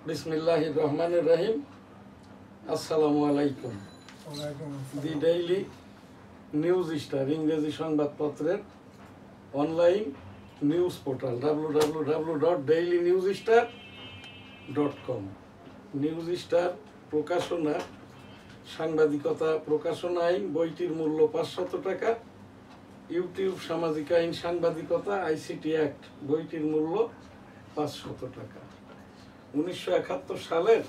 বিসমিল্লাহির রহমানির রহিম। আসসালামু আলাইকুম। দি ডেইলি নিউজ স্টার ইংরেজি সংবাদপত্রের online news portal www.dailynewsstar.com। News star প্রকাশনা সাংবাদিকতা প্রকাশনা আইন, বইটির মূল্য 500 টাকা। ইউটিউব সামাজিক আইন সাংবাদিকতা আইসিটি অ্যাক্ট, বইটির মূল্য 500 টাকা। 1971 সালের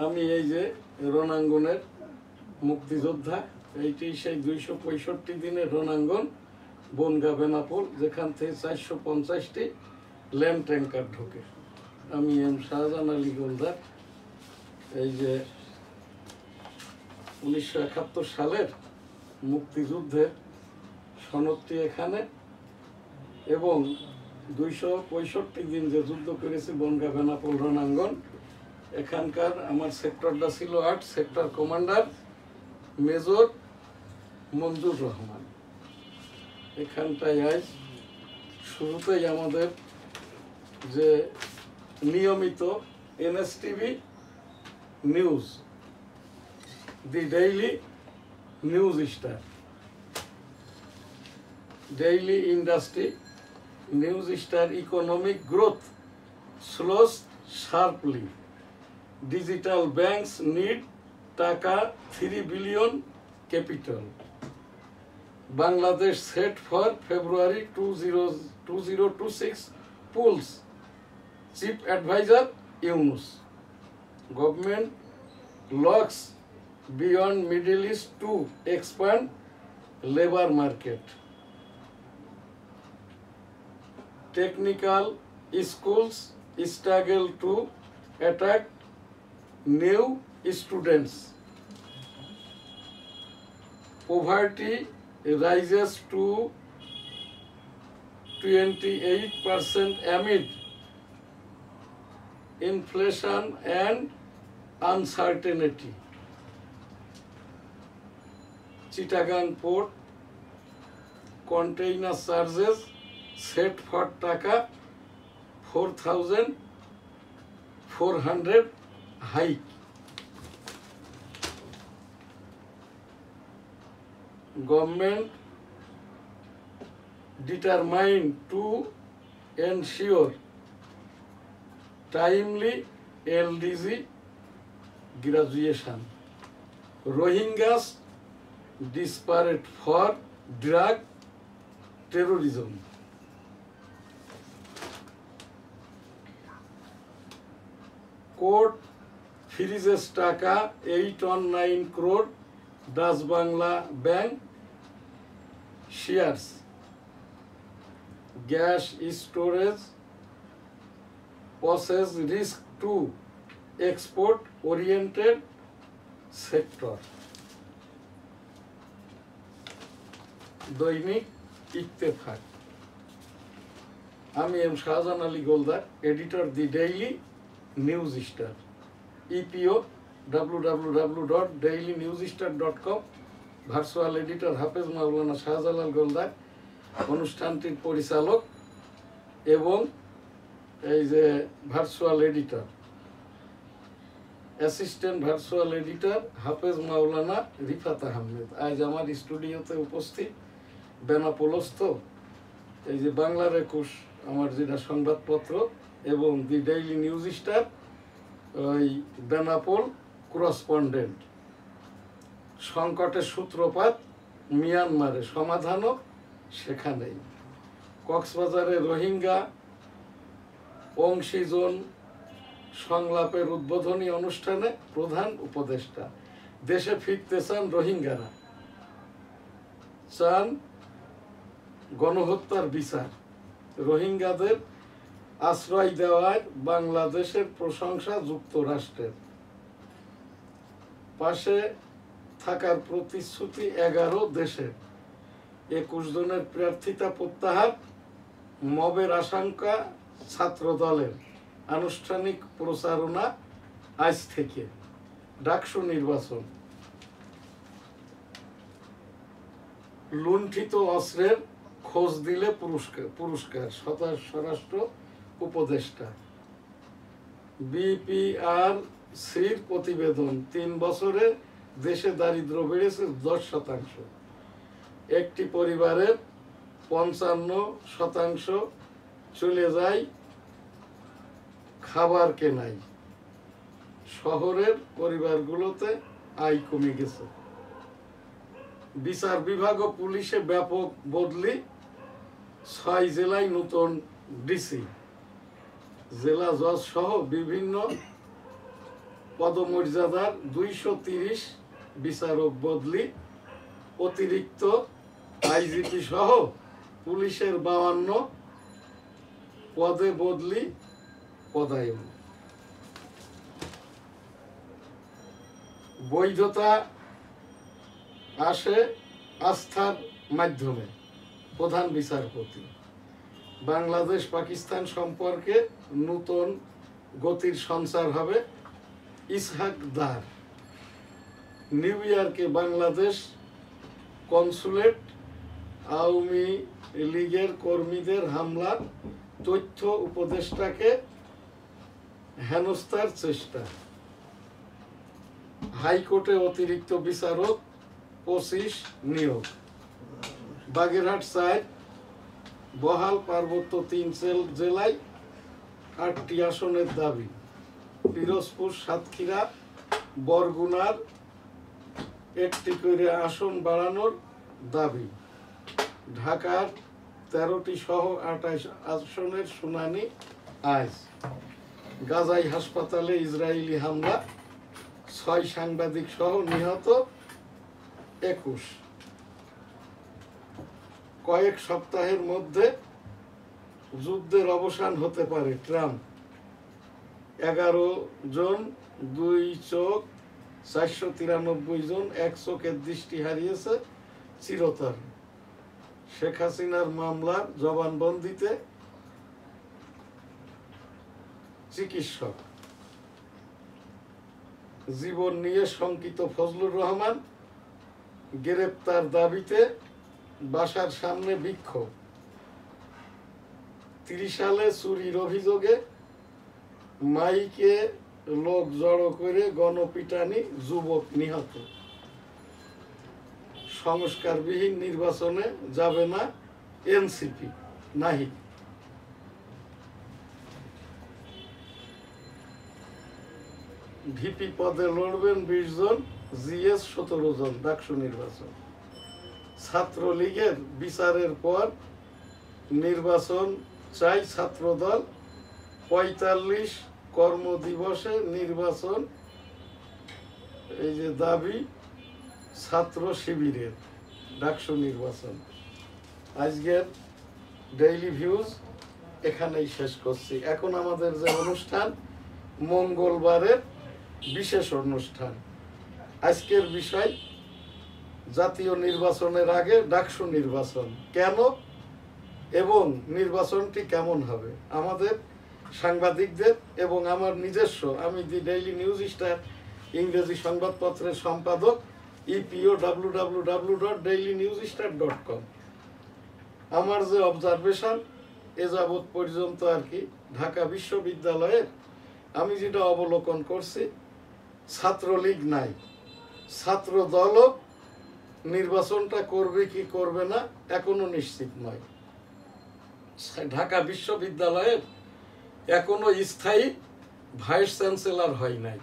আমি এই যে রণাঙ্গনের মুক্তিযোদ্ধা, এইটি সেই 265 দিনের রণাঙ্গন বনগাঁ বেনাপোল, যেখান থেকে 450টি ল্যান্ড ট্যাঙ্কার ঢোকে। আমি এম শাহজাহান আলী গোলদার। এই যে 1971 সালের মুক্তিযুদ্ধের সনদটি এখানে, এবং 265 দিন যে যুদ্ধ করেছি বনগাঁ বেনাপোল রণাঙ্গন, এখানকার আমার সেক্টরটা ছিল 8, sector commander major Manzur Rahman. এখানটায় আজ শুরুতেই আমাদের যে নিয়মিত NSTV news, the daily news star, daily industry news star, economic growth slows sharply, digital banks need taka 3 billion capital, Bangladesh set for February 2026 polls, chief adviser Yunus, government looks beyond Middle East to expand labour market, technical schools struggle to attract new students, poverty rises to 28% amid inflation and uncertainty, Chittagong Port container charges set for টাকা 4,400 hike. Government determined to ensure timely LDG graduation. Rohingyas desperate for drug terrorism. Court freezes taka 819 crore Dutch Bangla bank shares, gas storage poses risk to export oriented sector. Dainik Ittefaq. আমি M Shahjahan Ali Goldar, editor, the daily news star, ইপিও www.dailynewsstar.com, virtual editor Hafez Maulana Shahjalal Goldar, অনুষ্ঠানটির পরিচালক এবং এই যে virtual editor, assistant virtual editor Hafez Maulana Rifat Ahmed. আজ আমার স্টুডিওতে উপস্থিত বেনাপোলস্থ এই যে বাংলার 21 আমার যেটা সংবাদপত্র এবং দি ডেইলি নিউজ স্টার, ওই বেনাপোল করসপন্ডেন্ট। সংকটের সূত্রপাত মিয়ানমারে, সমাধানও সেখানেই। কক্সবাজারে রোহিঙ্গা অংশীজন সংলাপের উদ্বোধনী অনুষ্ঠানে প্রধান উপদেষ্টা। দেশে ফিরতে চান রোহিঙ্গারা, চান গণহত্যার বিচার। রোহিঙ্গাদের আশ্রয় দেওয়ায় বাংলাদেশের প্রশংসা যুক্তরাষ্ট্রের। পাশে থাকার প্রতিশ্রুতি 11 দেশের। 21 জনের প্রার্থিতা প্রত্যাহার, মবের আশঙ্কা ছাত্র দলের। আনুষ্ঠানিক প্রচারণা আজ থেকে। ডাকসু নির্বাচন। লুণ্ঠিত অস্ত্রের খোঁজ দিলে পুরস্কার, স্বরাষ্ট্র উপদেষ্টা। বিপিআরসির প্রতিবেদন, 3 বছরে দেশে দারিদ্র্য বেড়েছে 10%। একটি পরিবারের 55% চলে যায় খাবার কেনায়। শহরের পরিবারগুলোতে আয় কমে গেছে। বিচার বিভাগ ও পুলিশে ব্যাপক বদলি, 6 জেলায় নতুন ডিসি। জেলা জজ সহ বিভিন্ন পদমর্যাদার 230 বিচারক বদলি, অতিরিক্ত আইজিপি সহ পুলিশের 52 পদে বদলি, পদায়ন। বৈধতা আসে আস্থার মাধ্যমে, প্রধান বিচারপতি। বাংলাদেশ পাকিস্তান সম্পর্কে নতুন গতির সঞ্চার হবে, ইসহাক দার। নিউ ইয়র্কে বাংলাদেশ কনসুলেট আওয়ামী লীগের কর্মীদের হামলার তথ্য উপদেষ্টাকে হেনস্থার চেষ্টা। হাইকোর্টে অতিরিক্ত বিচারক 25 নিয়োগ। বাগেরহাট 4 বহাল, পার্বত্য 3 জেলায় 8টি আসনের দাবি। পিরোজপুর, সাতক্ষীরা, বরগুনার 1টি করে আসন বাড়ানোর দাবি। ঢাকার 13টি সহ 28 আসনের শুনানি আজ। গাজাই হাসপাতালে ইসরায়েলি হামলা, 6 সাংবাদিক সহ নিহত 21। কয়েক সপ্তাহের মধ্যে যুদ্ধের অবসান হতে পারে, ট্রাম্প। 11 জন 2 চোখ, 493 জন 1 চোখের দৃষ্টি হারিয়েছে চিরতর। শেখ হাসিনার মামলার জবানবন্দিতে চিকিৎসক। জীবন নিয়ে শঙ্কিত ফজলুর রহমান, গ্রেপ্তার দাবিতে বাসার সামনে বিক্ষোভ। 30 সালে চুরির অভিযোগে মাইকে লোক জড়ো করে গণপিটানি, যুবক নিহত। সংস্কারবিহীন নির্বাচনে যাবে না এনসিপি, নাহিদ। ভিপি পদে লড়বেন 20 জন, জিএস 17 জন, ডাকসু নির্বাচন। ছাত্রলীগের বিচারের পর নির্বাচন চাই ছাত্রদল, 45 কর্মদিবসে নির্বাচন, এই যে দাবি ছাত্র শিবিরের, ডাকসু নির্বাচন। আজকের ডেইলি ভিউজ এখানেই শেষ করছি। এখন আমাদের যে অনুষ্ঠান, মঙ্গলবারের বিশেষ অনুষ্ঠান। আজকের বিষয়, জাতীয় নির্বাচনের আগে ডাকসু নির্বাচন কেন এবং নির্বাচনটি কেমন হবে। আমাদের সাংবাদিকদের এবং আমার নিজস্ব, আমি দি ডেইলি নিউজ স্টার ইংরেজি সংবাদপত্রের সম্পাদক, ইপিও www.dailynewsstar.com। আমার যে অবজারভেশন এ যাবৎ পর্যন্ত আর কি, ঢাকা বিশ্ববিদ্যালয়ের আমি যেটা অবলোকন করছি, ছাত্রলীগ নাই, ছাত্র দলও নির্বাচনটা করবে কি করবে না এখনো নিশ্চিত নয়। ঢাকা বিশ্ববিদ্যালয়ের এখনো স্থায়ী ভাইস চ্যান্সেলর হয় নাই।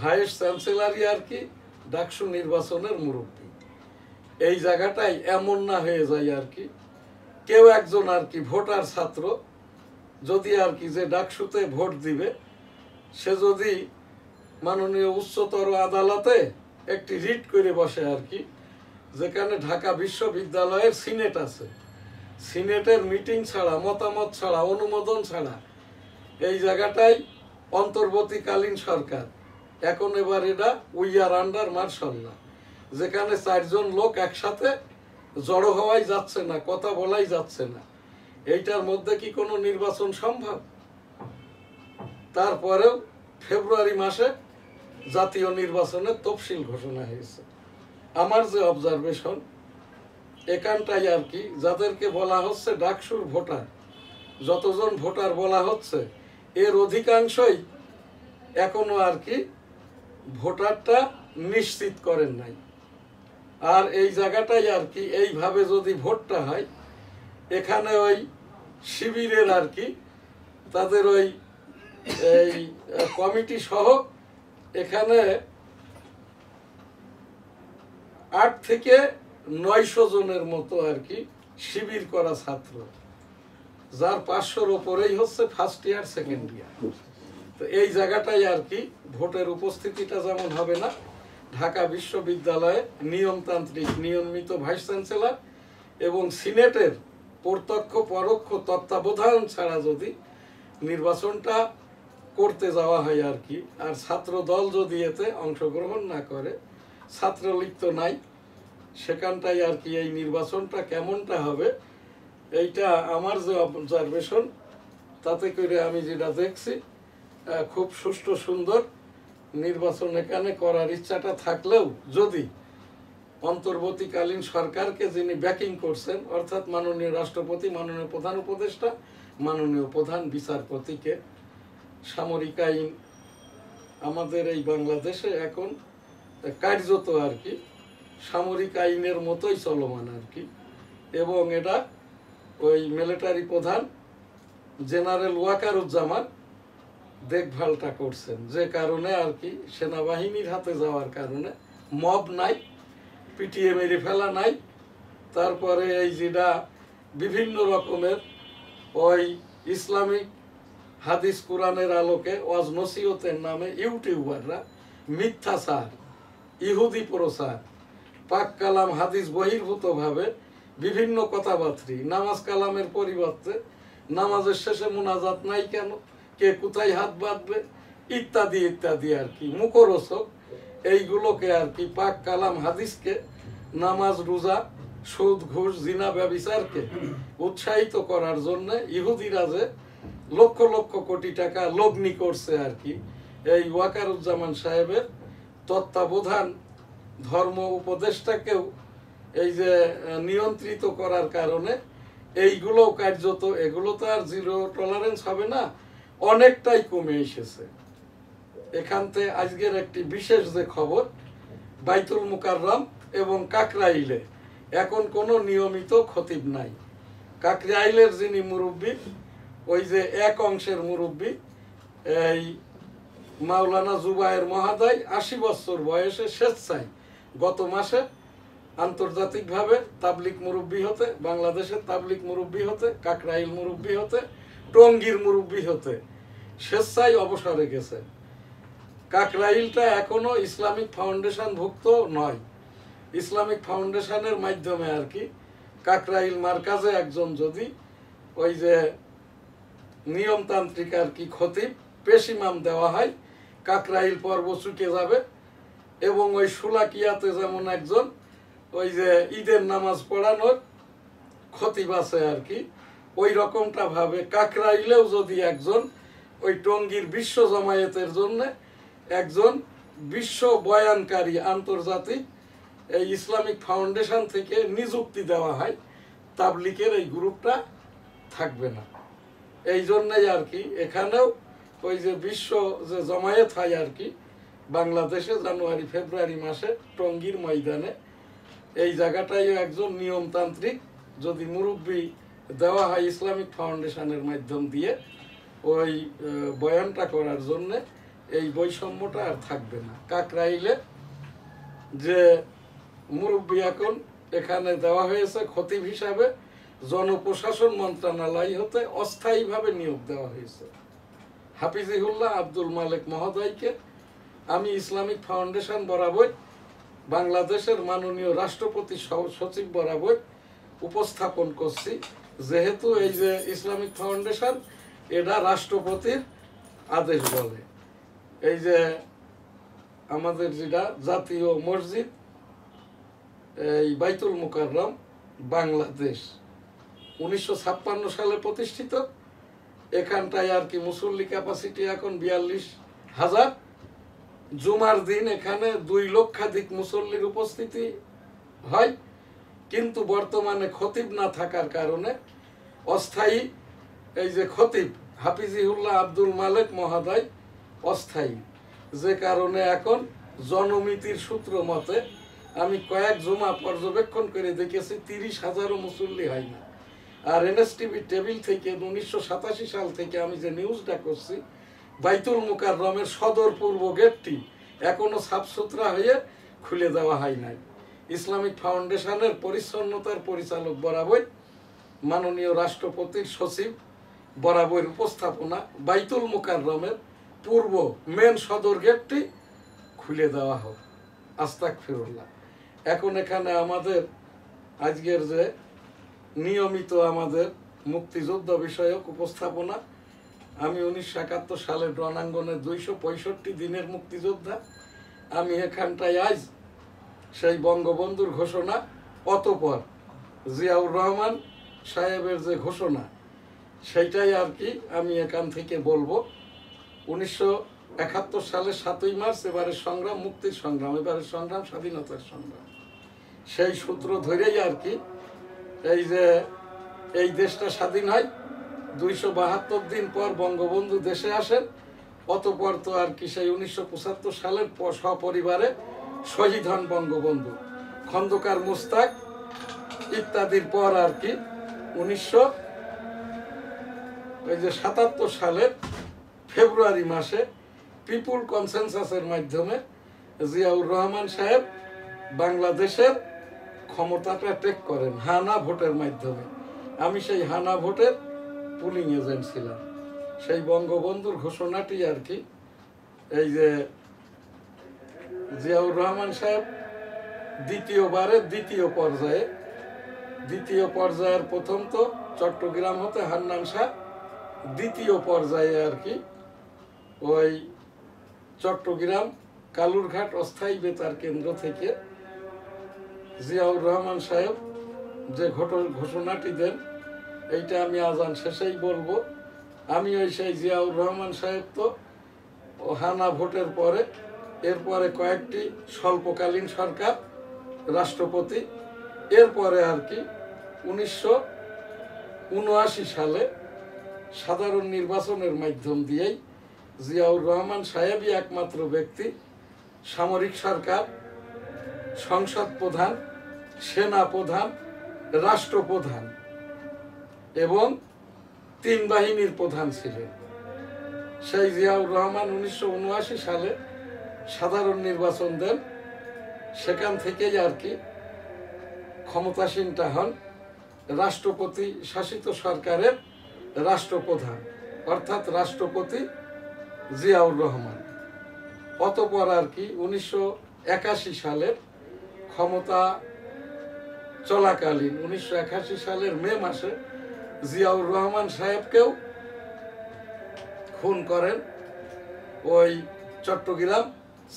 ভাইস চ্যান্সেলরই আর কি ডাকসু নির্বাচনের মুরব্বী। এই জায়গাটাই এমন না হয়ে যায় আর কি, কেউ একজন আর কি ভোটার ছাত্র যদি আর কি যে ডাকসুতে ভোট দিবে, সে যদি মাননীয় উচ্চতর আদালতে একটি রিট করে বসে আর কি, যেখানে ঢাকা বিশ্ববিদ্যালয়ের সিনেট আছে, সিনেটের মিটিং ছাড়া, মতামত ছাড়া, অনুমোদন ছাড়া এই জায়গাটায় অন্তর্বর্তীকালীন সরকার, এখন এবার এটা we are under martial law, যেখানে 4 জন লোক একসাথে জড়ো হওয়াই যাচ্ছে না, কথা বলাই যাচ্ছে না। এইটার মধ্যে কি কোনো নির্বাচন সম্ভব? তারপরেও ফেব্রুয়ারি মাসে জাতীয় নির্বাচনের তফসিল ঘোষণা হয়েছে। আমার যে অবজারভেশন এখানটাই আর কি, যাদেরকে বলা হচ্ছে ডাকসুর ভোটার, যতজন ভোটার বলা হচ্ছে এর অধিকাংশই এখনো আর কি ভোটারটা নিশ্চিত করেন নাই। আর এই জায়গাটাই আর কি এইভাবে যদি ভোটটা হয়, এখানে ওই শিবিরের আর কি তাদের ওই এই কমিটি সহ এখানে 8 থেকে 900 জনের মতো আর কি শিবির করা ছাত্র, যার 500-র উপরেই হচ্ছে ফার্স্ট ইয়ার সেকেন্ড ইয়ার। তো এই জায়গাটাই আর কি ভোটের উপস্থিতিটা যেমন হবে না, ঢাকা বিশ্ববিদ্যালয়ে নিয়মতান্ত্রিক নিয়মিত ভাইস চ্যান্সেলর এবং সিনেটের প্রত্যক্ষ পরোক্ষ তত্ত্বাবধান ছাড়া যদি নির্বাচনটা করতে যাওয়া হয় আর কি, আর ছাত্র দল যদি এতে অংশগ্রহণ না করে, ছাত্রলীগ তো নাই, সেখানটাই আর কি এই নির্বাচনটা কেমনটা হবে, এইটা আমার যে অবজারভেশন তাতে করে আমি যেটা দেখছি খুব সুষ্ঠু সুন্দর নির্বাচন এখানে করার ইচ্ছাটা থাকলেও, যদি অন্তর্বর্তীকালীন সরকারকে যিনি ব্যাকিং করছেন অর্থাৎ মাননীয় রাষ্ট্রপতি, মাননীয় প্রধান উপদেষ্টা, মাননীয় প্রধান বিচারপতিকে, সামরিক আইন আমাদের এই বাংলাদেশে এখন কার্যত আর কি সামরিক আইনের মতোই চলমান আর কি, এবং এটা ওই মিলিটারি প্রধান জেনারেল ওয়াকারুজ্জামান দেখভালটা করছেন, যে কারণে আর কি সেনাবাহিনীর হাতে যাওয়ার কারণে মব নাই, পিটিয়ে মেরে ফেলা নাই, তারপরে এই যেটা বিভিন্ন রকমের ওই ইসলামিক হাদিস কোরআনের আলোকে ওয়াজ নসিহতের নামে ইউটিউবাররা মিথ্যাচার, ইহুদি প্রচার, পাক কালাম হাদিস বহির্ভূতভাবে বিভিন্ন কথাবার্তা, নামাজ কালামের পরিবর্তে নামাজের শেষে মুনাজাত নাই কেন, কে কোথায় হাত বাঁধবে, ইত্যাদি ইত্যাদি আর কি মুখরোচক এইগুলোকে আর কি পাক কালাম হাদিসকে, নামাজ রোজা, সুদ ঘুষ জিনা ব্যভিচারকে উৎসাহিত করার জন্য ইহুদিরা যে লক্ষ লক্ষ কোটি টাকা লগ্নি করছে আর কি এই ওয়াকারুজ্জামান সাহেবের তত্ত্বাবধান ধর্ম উপদেষ্টাকেও এই যে নিয়ন্ত্রিত করার কারণে এইগুলো কার্যত, এগুলো তো আর জিরো টলারেন্স হবে না, অনেকটাই কমে এসেছে। এখান থেকে আজকের একটি বিশেষ যে খবর, বাইতুল মুকাররম এবং কাকরাইলে এখন কোনো নিয়মিত খতিব নাই। কাকরাইলের যিনি মুরব্বী, ওই যে এক অংশের মুরব্বী এই মাওলানা জুবায়ের মহাদয় 80 বছর বয়সে স্বেচ্ছায় গত মাসে আন্তর্জাতিকভাবে তাবলিগ মুরব্বী হতে, বাংলাদেশের তাবলিগ মুরব্বী হতে, কাকরাইল মুরব্বী হতে, টঙ্গীর মুরব্বী হতে স্বেচ্ছায় অবসরে গেছে। কাকরাইলটা এখনো ইসলামিক ফাউন্ডেশন ভুক্ত নয়। ইসলামিক ফাউন্ডেশনের মাধ্যমে আর কি কাকরাইল মার্কাজে একজন যদি ওই যে নিয়মতান্ত্রিক আর কি খতিব পেশ ইমাম দেওয়া হয়, কাকরাইল পর্ব ছুটে যাবে। এবং ওই সুলাকিয়াতে যেমন একজন ওই যে ঈদের নামাজ পড়ানোর খতিব আছে আর কি, ওই রকমটা ভাবে কাকরাইলেও যদি একজন ওই টঙ্গীর বিশ্ব জামায়াতের জন্য একজন বিশ্ব বয়ানকারী আন্তর্জাতিক এই ইসলামিক ফাউন্ডেশন থেকে নিযুক্তি দেওয়া হয়, তাবলিগের এই গ্রুপটা থাকবে না। এই জন্যই আর কি এখানেও ওই যে বিশ্ব যে জমায়েত হয় আর কি বাংলাদেশে জানুয়ারি ফেব্রুয়ারি মাসে টঙ্গীর ময়দানে, এই জায়গাটাই একজন নিয়মতান্ত্রিক যদি মুরব্বী দেওয়া হয় ইসলামিক ফাউন্ডেশনের মাধ্যম দিয়ে ওই বয়ানটা করার জন্য, এই বৈষম্যটা আর থাকবে না। কাকরাইলে যে মুরব্বী এখন এখানে দেওয়া হয়েছে খতিব হিসাবে, জনপ্রশাসন মন্ত্রণালয় হতে অস্থায়ীভাবে নিয়োগ দেওয়া হয়েছে হাফিজিহুল্লাহ আব্দুল মালেক মহোদয়কে। আমি ইসলামিক ফাউন্ডেশন বরাবর বাংলাদেশের মাননীয় রাষ্ট্রপতি সচিব বরাবর উপস্থাপন করছি, যেহেতু এই যে ইসলামিক ফাউন্ডেশন এটা রাষ্ট্রপতির আদেশ বলে। এই যে আমাদের যেটা জাতীয় মসজিদ এই বাইতুল মুকাররম বাংলাদেশ 1956 সালে প্রতিষ্ঠিত, এখানটায় আর কি মুসল্লি ক্যাপাসিটি এখন 42,000। জুমার দিন এখানে 2 লক্ষাধিক মুসল্লির উপস্থিতি হয়, কিন্তু বর্তমানে খতিব না থাকার কারণে অস্থায়ী এই যে খতিব হাফিজিউল্লাহ আব্দুল মালেক মহোদয় অস্থায়ী, যে কারণে এখন জনমিতির সূত্র মতে আমি কয়েক জমা পর্যবেক্ষণ করে দেখেছি 30,000ও মুসল্লি হয় না। আর এনএসটিভি টেবিল থেকে 1987 সাল থেকে আমি যে নিউজটা করছি, বাইতুল মুকাররমের সদর পূর্ব গেটটি এখনো সাফসুতরা হয়ে খুলে দেওয়া হয় নাই। ইসলামিক ফাউন্ডেশনের পরিচ্ছন্নতার পরিচালক বরাবর মাননীয় রাষ্ট্রপতির সচিব বরাবর উপস্থাপনা বাইতুল মুকাররমের পূর্ব মেন সদর গেটটি খুলে দেওয়া হোক। আস্তাগফিরুল্লাহ। এখন এখানে আমাদের আজকের যে নিয়মিত আমাদের মুক্তিযুদ্ধ বিষয়ক উপস্থাপনা, আমি 1971 সালের রণাঙ্গনের 265 দিনের মুক্তিযোদ্ধা। আমি এখানটায় আজ সেই বঙ্গবন্ধুর ঘোষণা, অতঃপর জিয়াউর রহমান সাহেবের যে ঘোষণা, সেইটাই আর কি আমি এখান থেকে বলবো। 1971 সালের 7ই মার্চ এবারের সংগ্রাম মুক্তির সংগ্রাম, এবারের সংগ্রাম স্বাধীনতার সংগ্রাম। সেই সূত্র ধরেই আর কি এই যে এই দেশটা স্বাধীন হয়, 272 দিন পর বঙ্গবন্ধু দেশে আসেন। অতঃপর তো আর কি সেই 1975 সালের সপরিবারে শহীদ হন বঙ্গবন্ধু, খন্দকার মুস্তাক ইত্যাদির পর আর কি 1977 সালের ফেব্রুয়ারি মাসে পিপুল কনসেনসাসের মাধ্যমে জিয়াউর রহমান সাহেব বাংলাদেশের ক্ষমতাটা টেক করেন হানা ভোটের মাধ্যমে। আমি সেই হানা ভোটের পুলিং এজেন্ট ছিলাম। সেই বঙ্গবন্ধুর ঘোষণাটি আর কি এই যে জিয়াউর রহমান সাহেব দ্বিতীয়বারের দ্বিতীয় পর্যায়ের প্রথম তো চট্টগ্রাম হতে হান্নান শাহ, দ্বিতীয় পর্যায়ে আর কি ওই চট্টগ্রাম কালুরঘাট অস্থায়ী বেতার কেন্দ্র থেকে জিয়াউর রহমান সাহেব যে ঘোষণাটি দেন, এইটা আমি আজান শেষেই বলবো। আমি ওই সেই জিয়াউর রহমান সাহেব তো হানা ভোটের পরে এরপরে কয়েকটি স্বল্পকালীন সরকার, রাষ্ট্রপতি, এরপরে আর কি 1979 সালে সাধারণ নির্বাচনের মাধ্যম দিয়েই জিয়াউর রহমান সাহেবই একমাত্র ব্যক্তি সামরিক সরকার, সংসদ প্রধান, সেনা প্রধান, রাষ্ট্রপ্রধান এবং 3 বাহিনীর প্রধান ছিলেন। সেই জিয়াউর রহমান 1979 সালে সাধারণ নির্বাচন দেন, সেখান থেকেই আর কি ক্ষমতাসীনটা হন রাষ্ট্রপতি শাসিত সরকারের রাষ্ট্রপ্রধান, অর্থাৎ রাষ্ট্রপতি জিয়াউর রহমান। অতঃপর আর কি 1981 সালের ক্ষমতা চলাকালীন 1981 সালের মে মাসে জিয়াউর রহমান সাহেবকেও খুন করেন ওই চট্টগ্রাম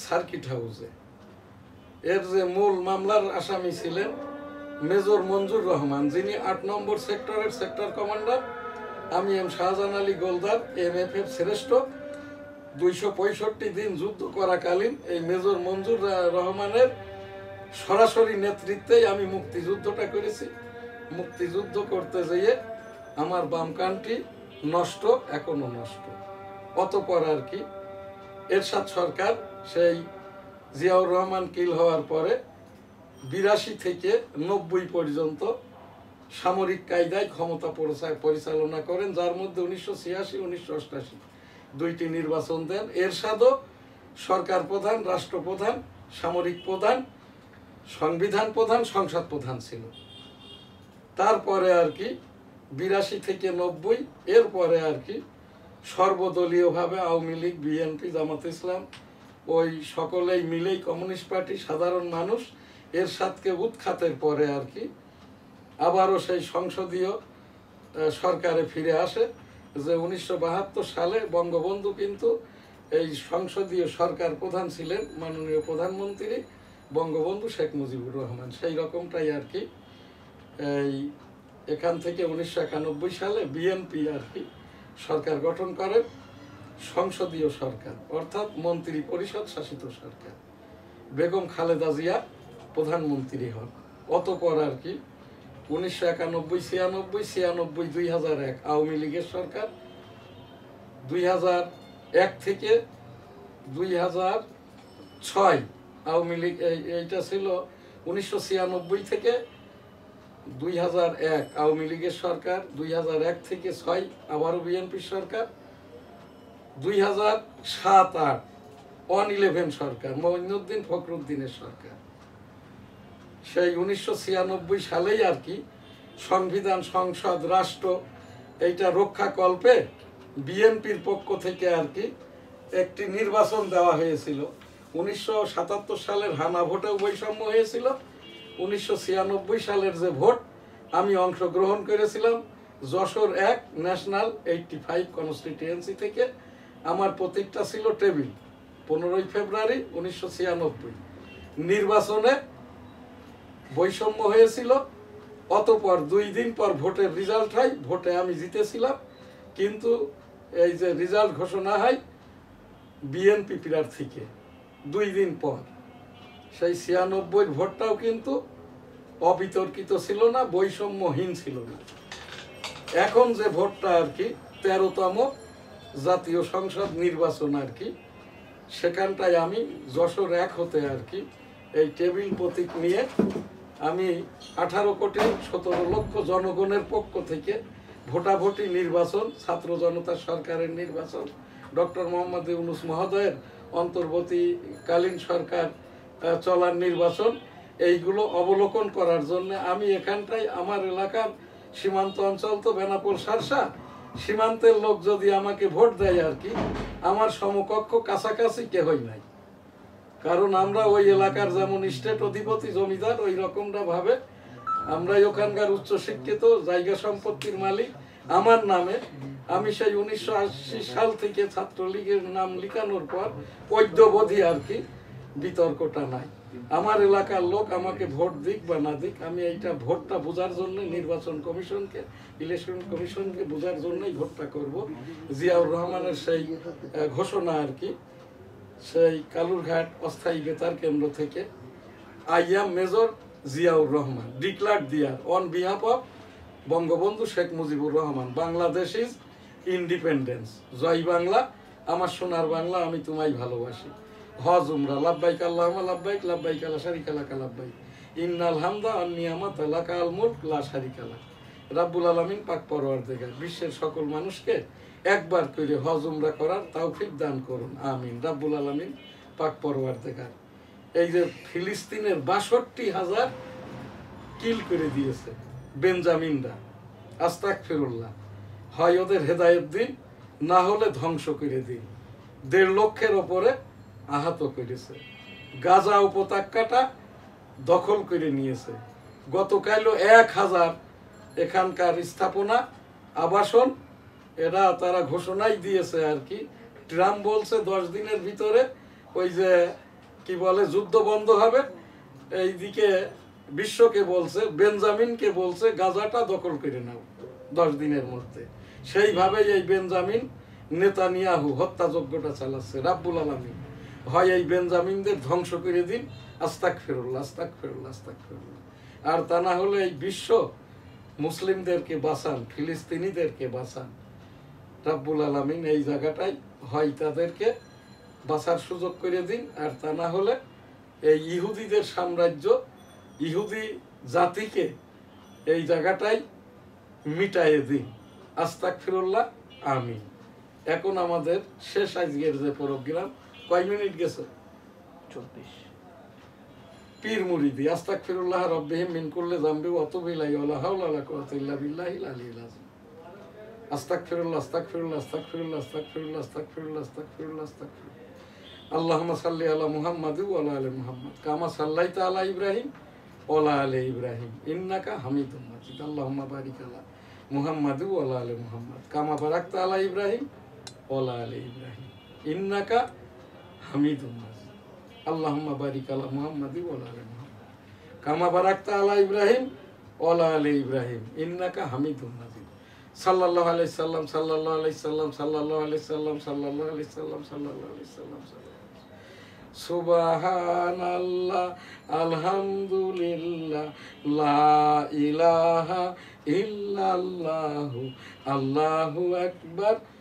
সার্কিট হাউসে। এর যে মূল মামলার আসামি ছিলেন মেজর মঞ্জুর রহমান, যিনি 8 নম্বর সেক্টরের সেক্টর কমান্ডার। আমি এম শাহজাহান আলী গোলদার MFF শ্রেষ্ঠ। 265 দিন যুদ্ধ করাকালীন এই মেজর মঞ্জুর রহমানের সরাসরি নেতৃত্বেই আমি মুক্তিযুদ্ধটা করেছি। মুক্তিযুদ্ধ করতে যেয়ে আমার বাম কানটি নষ্ট, এখনো নষ্ট। অতঃপর আর কি এরশাদ সরকার সেই জিয়াউর রহমান কিল হওয়ার পরে 82 থেকে 90 পর্যন্ত সামরিক কায়দায় ক্ষমতা পরিচালনা করেন, যার মধ্যে 1986, 1988 দুইটি নির্বাচন দেন। এরশাদও সরকার প্রধান, রাষ্ট্রপ্রধান, সামরিক প্রধান, সংবিধান প্রধান, সংসদ প্রধান ছিল। তারপরে আর কি 82 থেকে 90 এরপরে আর কি সর্বদলীয়ভাবে আওয়ামী লীগ, বিএনপি, জামাত ইসলাম ওই সকলেই মিলেই, কমিউনিস্ট পার্টি, সাধারণ মানুষ এরশাদকে উৎখাতের পরে আর কি আবারও সেই সংসদীয় সরকারে ফিরে আসে। যে 1972 সালে বঙ্গবন্ধু কিন্তু এই সংসদীয় সরকার প্রধান ছিলেন মাননীয় প্রধানমন্ত্রী বঙ্গবন্ধু শেখ মুজিবুর রহমান। সেই রকমটাই আর কি এই এখান থেকে 1991 সালে বিএনপি আর কি সরকার গঠন করেন, সংসদীয় সরকার অর্থাৎ মন্ত্রী পরিষদ শাসিত সরকার। বেগম খালেদা জিয়া প্রধানমন্ত্রী হন। অতঃপর আর কি 1991, 96, 96, 2001 আওয়ামী লীগের সরকার, 2001 থেকে 2006 আওয়ামী লীগ, এইটা ছিল 1996 থেকে 2001 আওয়ামী লীগের সরকার, 2001 থেকে 6 আবারও বিএনপির সরকার, 2007-08 111 সরকার মঈনুদ্দিন ফখরুদ্দিনের সরকার। সেই 1996 সালেই আর কি সংবিধান, সংসদ, রাষ্ট্র এইটা রক্ষাকল্পে বিএনপির পক্ষ থেকে আর কি একটি নির্বাচন দেওয়া হয়েছিল। 1977 সালের হানা ভোটেও বৈষম্য হয়েছিল। 1996 সালের যে ভোট, আমি অংশগ্রহণ করেছিলাম যশোর 1 ন্যাশনাল 85 কনস্টিটিউয়েন্সি থেকে। আমার প্রতীকটা ছিল টেবিল। 15 ফেব্রুয়ারি 1996 নির্বাচনে বৈষম্য হয়েছিল। অতঃপর 2 দিন পর ভোটের রেজাল্ট হয়, ভোটে আমি জিতেছিলাম। কিন্তু এই যে রেজাল্ট ঘোষণা হয় বিএনপি প্রার্থীকে 2 দিন পর, সেই 96 ভোটটাও কিন্তু অবিতর্কিত ছিল না, বৈষম্যহীন ছিল না। এখন যে ভোটটা আর কি 13তম জাতীয় সংসদ নির্বাচন আর কি, সেখানটায় আমি যশোর 1 হতে আর কি এই টেবিল প্রতীক নিয়ে আমি 18 কোটি 17 লক্ষ জনগণের পক্ষ থেকে ভোটাভুটি নির্বাচন, ছাত্র জনতার সরকারের নির্বাচন, ডক্টর মোহাম্মদ ইউনূস মহোদয়ের অন্তর্বর্তীকালীন সরকার চলার নির্বাচন, এইগুলো অবলোকন করার জন্য আমি এখানটায় আমার এলাকার সীমান্ত অঞ্চল তো বেনাপোল সারসা, সীমান্তের লোক যদি আমাকে ভোট দেয় আর কি, আমার সমকক্ষ কাছাকাছি কেহই নাই। কারণ আমরা ওই এলাকার যেমন স্টেট অধিপতি জমিদার, ওই রকমটা ভাবে আমরাই ওখানকার উচ্চশিক্ষিত, জায়গা সম্পত্তির মালিক। আমার নামে আমি সেই 1980 সাল থেকে ছাত্রলীগের নাম লিখানোর পর অদ্যবধি আর কি বিতর্কটা নাই। আমার এলাকার লোক আমাকে ভোট দিক বা না দিক, আমি এইটা ভোটটা বোঝার জন্য নির্বাচন কমিশনকে, ইলেকশন কমিশনকে বোঝার জন্যই ভোটটা করব। জিয়াউর রহমানের সেই ঘোষণা আর কি, সেই কালুরঘাট অস্থায়ী বেতার কেন্দ্র থেকে, I am major Ziaur Rahman, declared there on behalf of Bangabandhu Sheikh Mujibur Rahman, Bangladesh is independence, জয় বাংলা, আমার সোনার বাংলা, আমি তোমায় ভালোবাসি। হজ উমরা, লাব্বাইক আল্লাহুম্মা লাব্বাইক, লাব্বাইক লা শারীকা লাকা লাব্বাইক, ইন্নাল হামদা ওয়ান নিয়ামাতা লাকাল মুলক লা শারীকা লাক। রাব্বুল আলামিন পাক পরওয়ারদিগার বিশ্বের সকল মানুষকে একবার করে হজ উমরা করার তৌফিক দান করুন, আমিন। রাব্বুল আলামিন পাক পরওয়ারদিগার এই যে ফিলিস্তিনের 62,000 কিল করে দিয়েছে বেঞ্জামিনরা, আস্তাগফিরুল্লাহ, হয় ওদের হেদায়েত দিন, না হলে ধ্বংস করে দিন। 1.5 লক্ষের ওপরে আহত করেছে। গাজা উপত্যকাটা দখল করে নিয়েছে। গতকালও 1000 এখানকার স্থাপনা, আবাসন, এরা তারা ঘোষণাই দিয়েছে আর কি। ট্রাম্প বলছে 10 দিনের ভিতরে ওই যে কি বলে যুদ্ধ বন্ধ হবে। এইদিকে বিশ্বকে বলছে, বেঞ্জামিনকে বলছে গাজাটা দখল করে নাও 10 দিনের মধ্যে। সেইভাবেই এই বেঞ্জামিন নেতানিয়াহু হত্যাযজ্ঞটা চালাচ্ছে। রাব্বুল আলামিন হয় এই বেঞ্জামিনদের ধ্বংস করে দিন, আস্তাগফিরুল্লাহ, আস্তাগফিরুল্লাহ, আস্তাগফিরুল্লাহ। আর তা না হলে এই বিশ্ব মুসলিমদেরকে বাঁচান, ফিলিস্তিনিদেরকে বাঁচান। রাব্বুল আলামিন এই জায়গাটাই হয় তাদেরকে বাঁচার সুযোগ করে দিন, আর তা না হলে এই ইহুদিদের সাম্রাজ্য, ইহুদি জাতিকে এই জায়গাটাই মিটাইয়ে দিন। আস্তাগফিরুল্লাহ, আমিন। এখন আমাদের শেষ আজকের যে প্রোগ্রাম, কয় মিনিট গেছে? 24। পীর মুরিদি আস্তাগফিরুল্লাহ রাব্বিহিম মিন কুল্লি যামবি ওয়া তুবু ইলাইহি ওয়া লা হাওলা ওয়া লা কুওয়াতা ইল্লা বিল্লাহিল আলিয়্যিল আযীম। আস্তাগফিরুল্লাহ, আস্তাগফিরুল্লাহ, আস্তাগফিরুল্লাহ, আস্তাগফিরুল্লাহ, আস্তাগফিরুল্লাহ, আস্তাগফিরুল্লাহ, আস্তাগফিরুল্লাহ। আল্লাহুম্মা সাল্লি আলা মুহাম্মাদ ওয়া আলা আলি মুহাম্মাদ কামা সাল্লাইতা আলা ইব্রাহিম ওয়া আলা আলি ইব্রাহিম ইন্নাকা হামিদুম মাজিদ। আল্লাহুম্মা বারিক আলা মুহাম্মাদ ওয়া আলা আলি মুহাম্মাদ কামা বারাকতা আলা ইব্রাহিম ওয়া আলা আলি ইব্রাহিম ইন্নাকা হামিদুম মাজিদ। আল্লাহুম্মা বারিক আলা মুহাম্মাদ ওয়া আলা আলি মুহাম্মাদ কামা বারাকতা আলা ইব্রাহিম ওয়া আলা আলি ইব্রাহিম ইন্নাকা হামিদুম মাজিদ। সাল্লাল্লাহু আলাইহি সাল্লাম, সাল্লাল্লাহু আলাইহি সাল্লাম, সাল্লাল্লাহু আলাইহি সাল্লাম, সাল্লাল্লাহু আলাইহি সাল্লাম, সাল্লাল্লাহু আলাইহি সাল্লাম। সুবহানাল্লাহ, আলহামদুলিল্লাহ, লা ইলাহা ইল্লাল্লাহু, আল্লাহু আকবার,